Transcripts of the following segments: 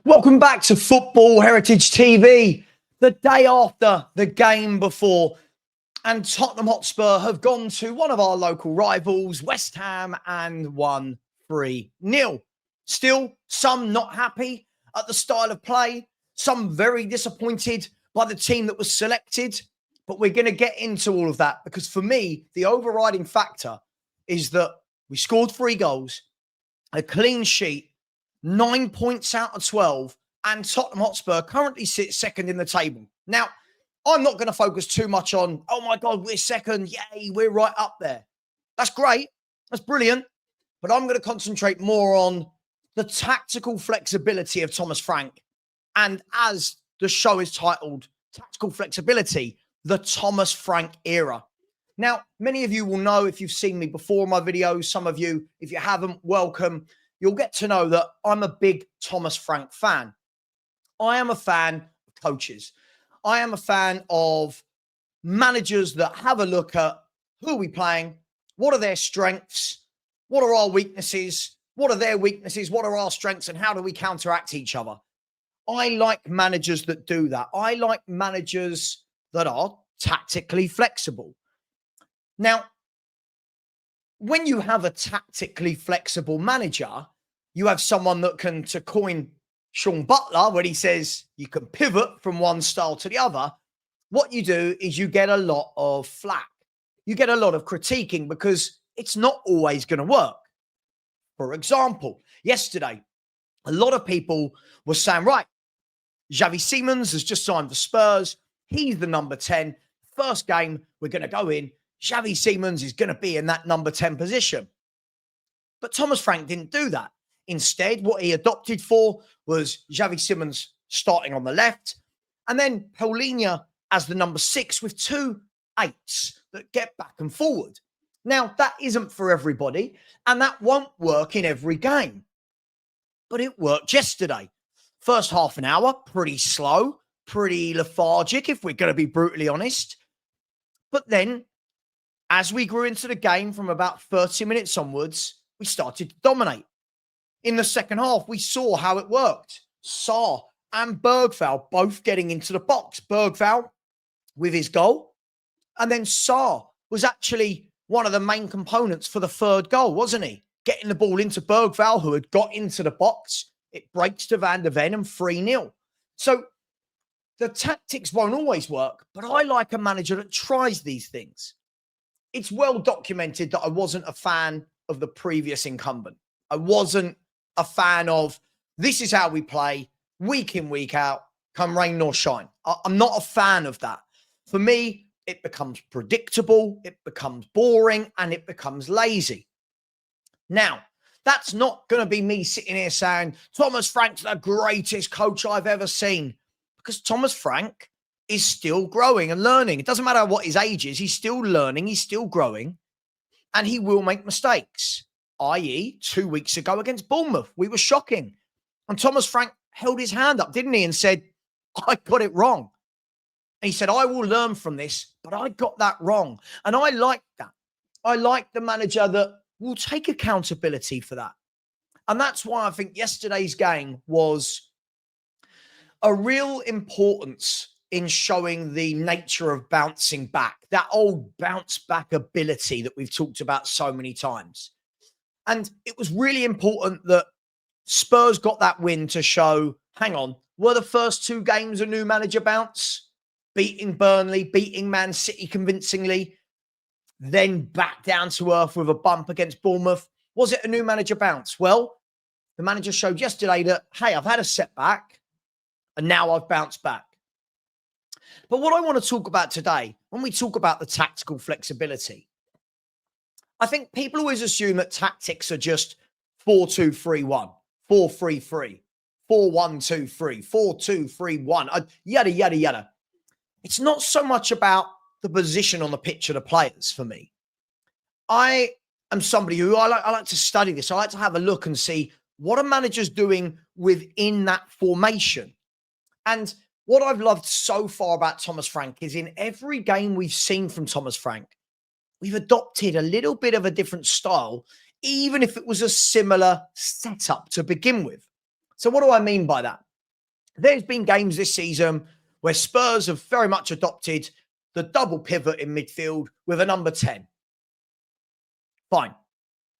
Welcome back to Football Heritage TV. The day after the game before, and Tottenham Hotspur have gone to one of our local rivals, West Ham, and won 3-0. Still, some not happy at the style of play, some very disappointed by the team that was selected. But we're going to get into all of that because for me, the overriding factor is that we scored 3 goals, a clean sheet, 9 points out of 12, and Tottenham Hotspur currently sits second in the table. Now, I'm not going to focus too much on, oh my God, we're second. Yay, we're right up there. That's great. That's brilliant. But I'm going to concentrate more on the tactical flexibility of Thomas Frank. And as the show is titled, Tactical Flexibility, the Thomas Frank era. Now, many of you will know if you've seen me before in my videos. Some of you, if you haven't, welcome. You'll get to know that I'm a big Thomas Frank fan. I am a fan of coaches. I am a fan of managers that have a look at who are we playing, what are their strengths, what are our weaknesses, what are their weaknesses, what are our strengths, and how do we counteract each other. I like managers that do that. I like managers that are tactically flexible. Now, when you have a tactically flexible manager, you have someone that can, to coin Sean Butler, when he says you can pivot from one style to the other, what you do is you get a lot of flack. You get a lot of critiquing because it's not always going to work. For example, yesterday, a lot of people were saying, right, Xavi Simons has just signed for Spurs. He's the number 10. First game, we're going to go in. Xavi Simons is going to be in that number 10 position. But Thomas Frank didn't do that. Instead, what he adopted for was Xavi Simons starting on the left, and then Paulinho as the number 6 with 2 8s that get back and forward. Now, that isn't for everybody, and that won't work in every game. But it worked yesterday. First half an hour, pretty slow, pretty lethargic, if we're going to be brutally honest. But then, as we grew into the game from about 30 minutes onwards, we started to dominate. In the second half, we saw how it worked. Sarr and Bergvall both getting into the box. Bergvall with his goal. And then Sarr was actually one of the main components for the third goal, wasn't he? Getting the ball into Bergvall, who had got into the box. It breaks to Van der Ven and 3-0. So the tactics won't always work, but I like a manager that tries these things. It's well documented that I wasn't a fan of the previous incumbent. I wasn't a fan of this is how we play week in, week out, come rain nor shine. I'm not a fan of that. For me, it becomes predictable, it becomes boring, and it becomes lazy. Now, that's not going to be me sitting here saying, Thomas Frank's the greatest coach I've ever seen, because Thomas Frank is still growing and learning. It doesn't matter what his age is. He's still learning. He's still growing, and he will make mistakes, i.e. 2 weeks ago against Bournemouth. We were shocking. And Thomas Frank held his hand up, didn't he? And said, I got it wrong. And he said, I will learn from this, but I got that wrong. And I like that. I like the manager that will take accountability for that. And that's why I think yesterday's game was a real importance in showing the nature of bouncing back, that old bounce back ability that we've talked about so many times. And it was really important that Spurs got that win to show, hang on, were the first 2 games a new manager bounce? Beating Burnley, beating Man City convincingly, then back down to earth with a bump against Bournemouth. Was it a new manager bounce? Well, the manager showed yesterday that, hey, I've had a setback and now I've bounced back. But what I want to talk about today, when we talk about the tactical flexibility, I think people always assume that tactics are just 4-2-3-1, 4-3-3, 4-1-2-3, 4-2-3-1, yada, yada, yada. It's not so much about the position on the pitch of the players for me. I am somebody who I like to study this. I like to have a look and see what are managers doing within that formation. And what I've loved so far about Thomas Frank is in every game we've seen from Thomas Frank, we've adopted a little bit of a different style, even if it was a similar setup to begin with. So what do I mean by that? There's been games this season where Spurs have very much adopted the double pivot in midfield with a number 10. Fine.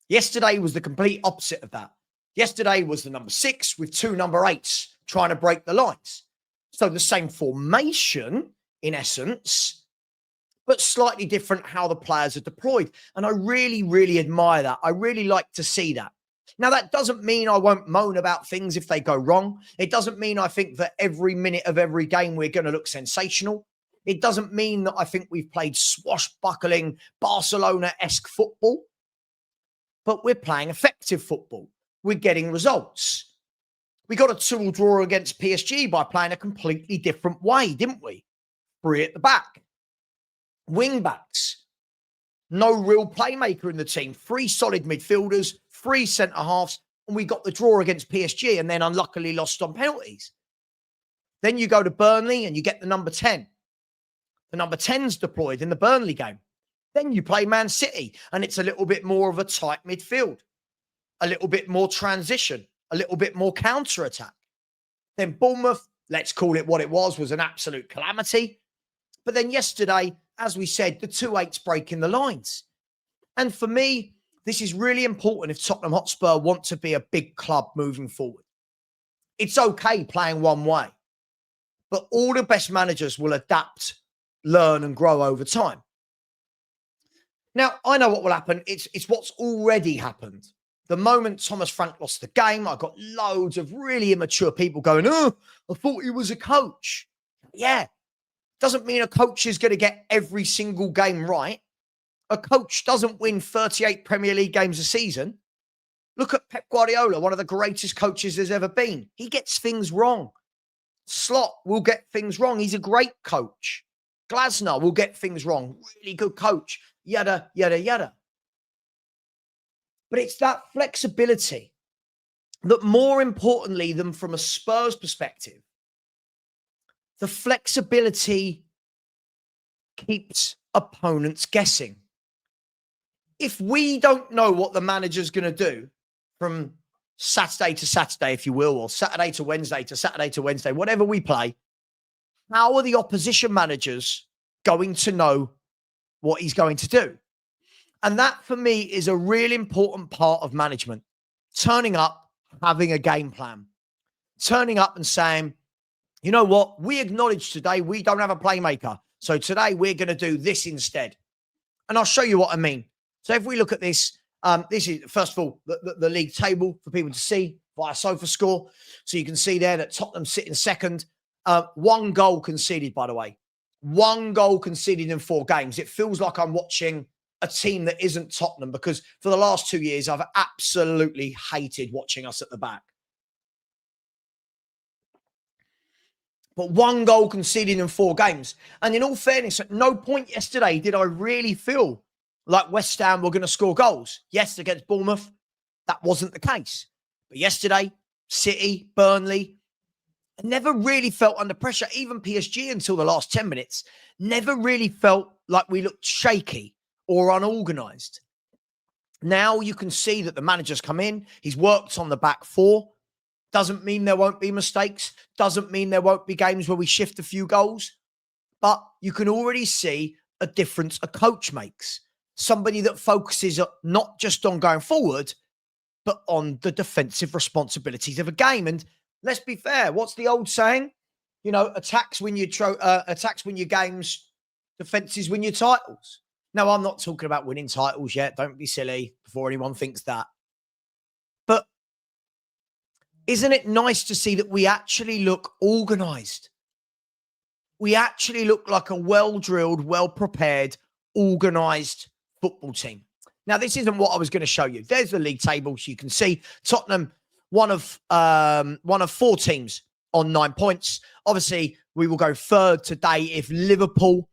Yesterday was the complete opposite of that. Yesterday was the number 6 with 2 number 8s trying to break the lines. So the same formation in essence, but slightly different how the players are deployed. And I really, really admire that. I really like to see that. Now, that doesn't mean I won't moan about things if they go wrong. It doesn't mean I think that every minute of every game we're going to look sensational. It doesn't mean that I think we've played swashbuckling Barcelona-esque football. But we're playing effective football. We're getting results. We got a 2-2 draw against PSG by playing a completely different way, didn't we? 3 at the back. Wing backs. No real playmaker in the team. 3 solid midfielders, 3 centre-halves, and we got the draw against PSG and then unluckily lost on penalties. Then you go to Burnley and you get the number 10. The number 10's deployed in the Burnley game. Then you play Man City and it's a little bit more of a tight midfield, a little bit more transition, a little bit more counter-attack. Then Bournemouth, let's call it what it was an absolute calamity. But then yesterday, as we said, the 2-8's breaking the lines. And for me, this is really important if Tottenham Hotspur want to be a big club moving forward. It's okay playing one way, but all the best managers will adapt, learn and grow over time. Now, I know what will happen. It's what's already happened. The moment Thomas Frank lost the game, I got loads of really immature people going, oh, I thought he was a coach. Yeah. Doesn't mean a coach is going to get every single game right. A coach doesn't win 38 Premier League games a season. Look at Pep Guardiola, one of the greatest coaches there's ever been. He gets things wrong. Slot will get things wrong. He's a great coach. Glasner will get things wrong. Really good coach. Yada, yada, yada. But it's that flexibility that, more importantly than from a Spurs perspective, the flexibility keeps opponents guessing. If we don't know what the manager's going to do from Saturday to Saturday, if you will, or Saturday to Wednesday, whatever we play, how are the opposition managers going to know what he's going to do? And that, for me, is a really important part of management. Turning up, having a game plan. Turning up and saying, you know what? We acknowledge today we don't have a playmaker. So today we're going to do this instead. And I'll show you what I mean. So if we look at this, this is, first of all, the league table for people to see via SofaScore. So you can see there that Tottenham sit in second. 1 goal conceded, by the way. 1 goal conceded in 4 games. It feels like I'm watching a team that isn't Tottenham, because for the last 2 years, I've absolutely hated watching us at the back. But 1 goal conceded in 4 games. And in all fairness, at no point yesterday did I really feel like West Ham were going to score goals. Yes, against Bournemouth, that wasn't the case. But yesterday, City, Burnley, I never really felt under pressure. Even PSG until the last 10 minutes, never really felt like we looked shaky or unorganised. Now you can see that the manager's come in. He's worked on the back 4. Doesn't mean there won't be mistakes. Doesn't mean there won't be games where we shift a few goals. But you can already see a difference a coach makes. Somebody that focuses not just on going forward, but on the defensive responsibilities of a game. And let's be fair. What's the old saying? You know, attacks win your games, defenses win your titles. Now, I'm not talking about winning titles yet. Don't be silly before anyone thinks that. But isn't it nice to see that we actually look organised? We actually look like a well-drilled, well-prepared, organised football team. Now, this isn't what I was going to show you. There's the league table, so you can see Tottenham, one of 4 teams on 9 points. Obviously, we will go third today. If Liverpool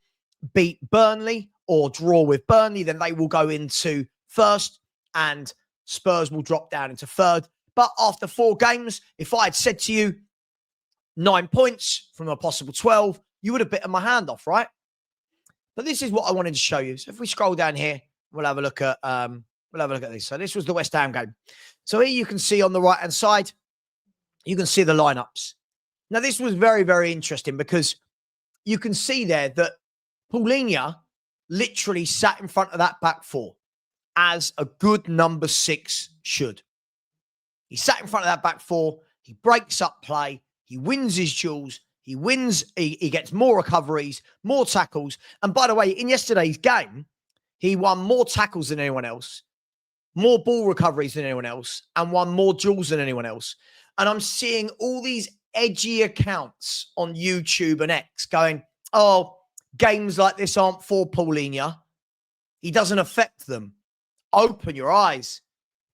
beat Burnley or draw with Burnley, then they will go into first and Spurs will drop down into third. But after 4 games, if I had said to you 9 points from a possible 12, you would have bitten my hand off, right? But this is what I wanted to show you. So if we scroll down here, we'll have a look at this. So this was the West Ham game. So here you can see on the right-hand side, you can see the lineups. Now, this was very, very interesting because you can see there that Paulinho literally sat in front of that back four as a good number 6 should. He sat in front of that back four. He breaks up play. He wins his duels. He wins. He gets more recoveries, more tackles. And by the way, in yesterday's game, he won more tackles than anyone else, more ball recoveries than anyone else, and won more duels than anyone else. And I'm seeing all these edgy accounts on YouTube and X going, oh, games like this aren't for Paulinho. He doesn't affect them. Open your eyes.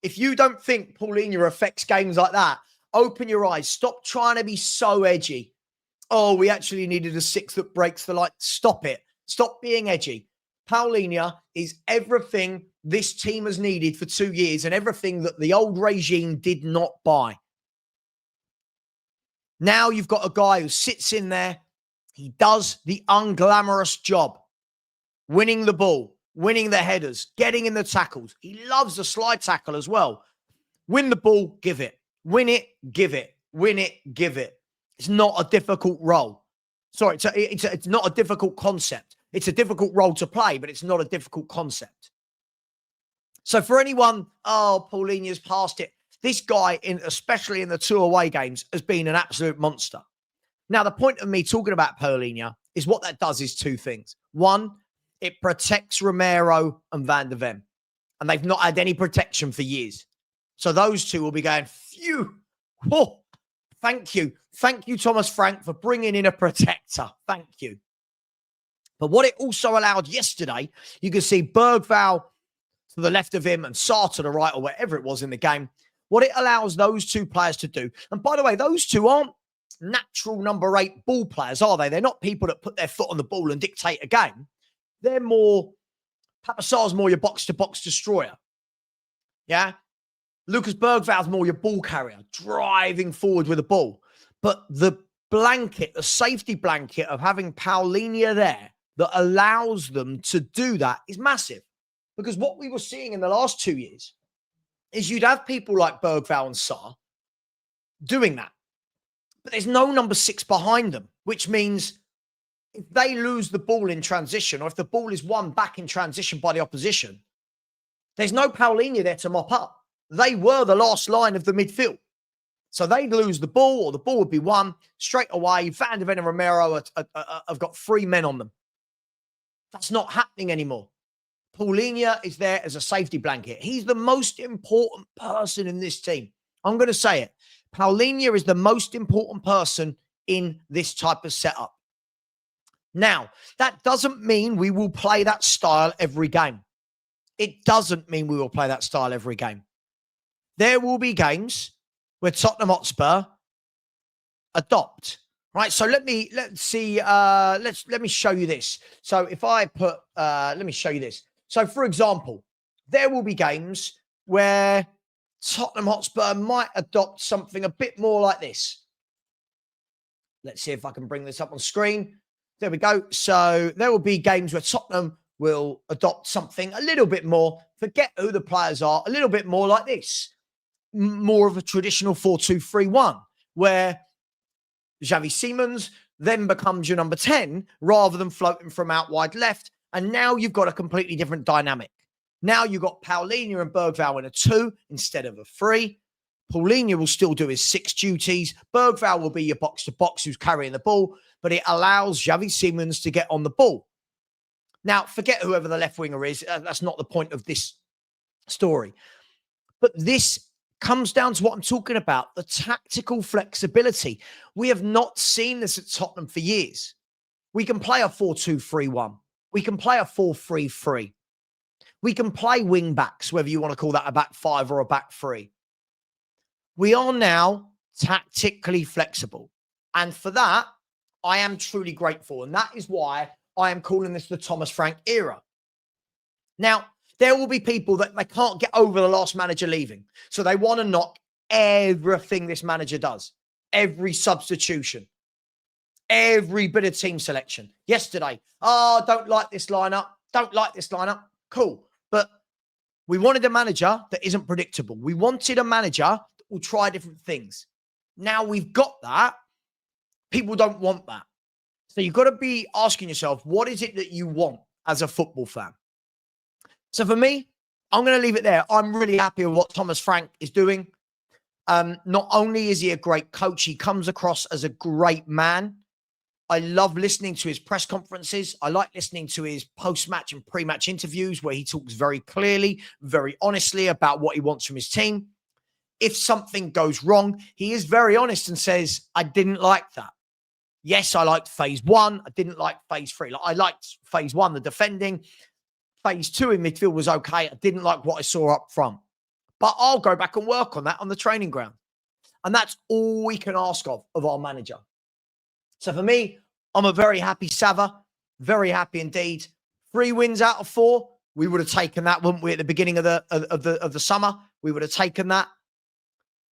If you don't think Paulinho affects games like that, open your eyes. Stop trying to be so edgy. Oh, we actually needed a 6 that breaks the light. Stop it. Stop being edgy. Paulinho is everything this team has needed for 2 years and everything that the old regime did not buy. Now you've got a guy who sits in there. He does the unglamorous job, winning the ball, winning the headers, getting in the tackles. He loves the slide tackle as well. Win the ball, give it. Win it, give it. Win it, give it. It's not a difficult role. Sorry, it's not a difficult concept. It's a difficult role to play, but it's not a difficult concept. So for anyone, oh, Paulinho's passed it. This guy, especially in the 2 away games, has been an absolute monster. Now, the point of me talking about Paulinho is what that does is 2 things. One, it protects Romero and Van de Ven. And they've not had any protection for years. So those 2 will be going, phew, oh, thank you. Thank you, Thomas Frank, for bringing in a protector. Thank you. But what it also allowed yesterday, you could see Bergvall to the left of him and Sarr to the right or wherever it was in the game. What it allows those 2 players to do. And by the way, those 2 aren't natural number 8 ball players, are they? They're not people that put their foot on the ball and dictate a game. They're more, Papa Sarr's more your box-to-box destroyer. Yeah? Lucas Bergvall's more your ball carrier, driving forward with the ball. But the blanket, the safety blanket of having Paulinho there that allows them to do that is massive. Because what we were seeing in the last 2 years is you'd have people like Bergvall and Sarr doing that. But there's no number 6 behind them, which means if they lose the ball in transition or if the ball is won back in transition by the opposition, there's no Paulinho there to mop up. They were the last line of the midfield. So they'd lose the ball or the ball would be won straight away. Van de Ven and Romero have got 3 men on them. That's not happening anymore. Paulinho is there as a safety blanket. He's the most important person in this team. I'm going to say it. Paulinho is the most important person in this type of setup. Now, that doesn't mean we will play that style every game. It doesn't mean we will play that style every game. There will be games where Tottenham Hotspur adopt, right? So let me show you this. So if I put, let me show you this. So for example, there will be games where Tottenham Hotspur might adopt something a bit more like this. Let's see if I can bring this up on screen. There we go. So there will be games where Tottenham will adopt something a little bit more, forget who the players are, a little bit more like this. More of a traditional 4-2-3-1, where Xavi Simons then becomes your number 10 rather than floating from out wide left. And now you've got a completely different dynamic. Now you've got Paulinho and Bergvall in a 2 instead of a 3. Paulinho will still do his 6 duties. Bergvall will be your box-to-box who's carrying the ball, but it allows Xavi Simons to get on the ball. Now, forget whoever the left winger is. That's not the point of this story. But this comes down to what I'm talking about, the tactical flexibility. We have not seen this at Tottenham for years. We can play a 4-2-3-1. We can play a 4-3-3. We can play wing backs, whether you want to call that a back 5 or a back 3. We are now tactically flexible. And for that, I am truly grateful. And that is why I am calling this the Thomas Frank era. Now, there will be people that they can't get over the last manager leaving. So they want to knock everything this manager does. Every substitution. Every bit of team selection. Yesterday, don't like this lineup. Don't like this lineup. Cool. But we wanted a manager that isn't predictable. We wanted a manager that will try different things. Now we've got that. People don't want that. So you've got to be asking yourself, what is it that you want as a football fan? So for me, I'm going to leave it there. I'm really happy with what Thomas Frank is doing. Not only is he a great coach, he comes across as a great man. I love listening to his press conferences. I like listening to his post-match and pre-match interviews where he talks very clearly, very honestly about what he wants from his team. If something goes wrong, he is very honest and says, I didn't like that. Yes, I liked phase one. I didn't like phase three. I liked phase one, the defending. Phase two in midfield was okay. I didn't like what I saw up front. But I'll go back and work on that on the training ground. And that's all we can ask of our manager. So for me, I'm a very happy Savva. Very happy indeed. 3 wins out of 4. We would have taken that, wouldn't we, at the beginning of the summer? We would have taken that.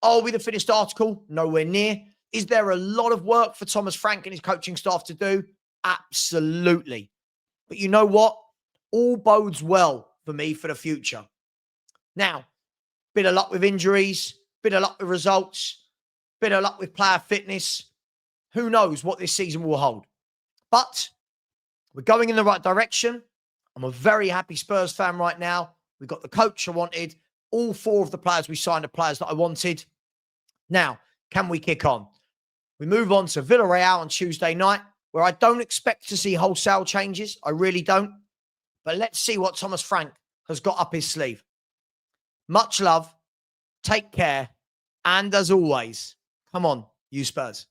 Are we the finished article? Nowhere near. Is there a lot of work for Thomas Frank and his coaching staff to do? Absolutely. But you know what? All bodes well for me for the future. Now, bit of luck with injuries, bit of luck with results, bit of luck with player fitness. Who knows what this season will hold? But we're going in the right direction. I'm a very happy Spurs fan right now. We've got the coach I wanted. All 4 of the players we signed are players that I wanted. Now, can we kick on? We move on to Villarreal on Tuesday night, where I don't expect to see wholesale changes. I really don't. But let's see what Thomas Frank has got up his sleeve. Much love. Take care. And as always, come on, you Spurs.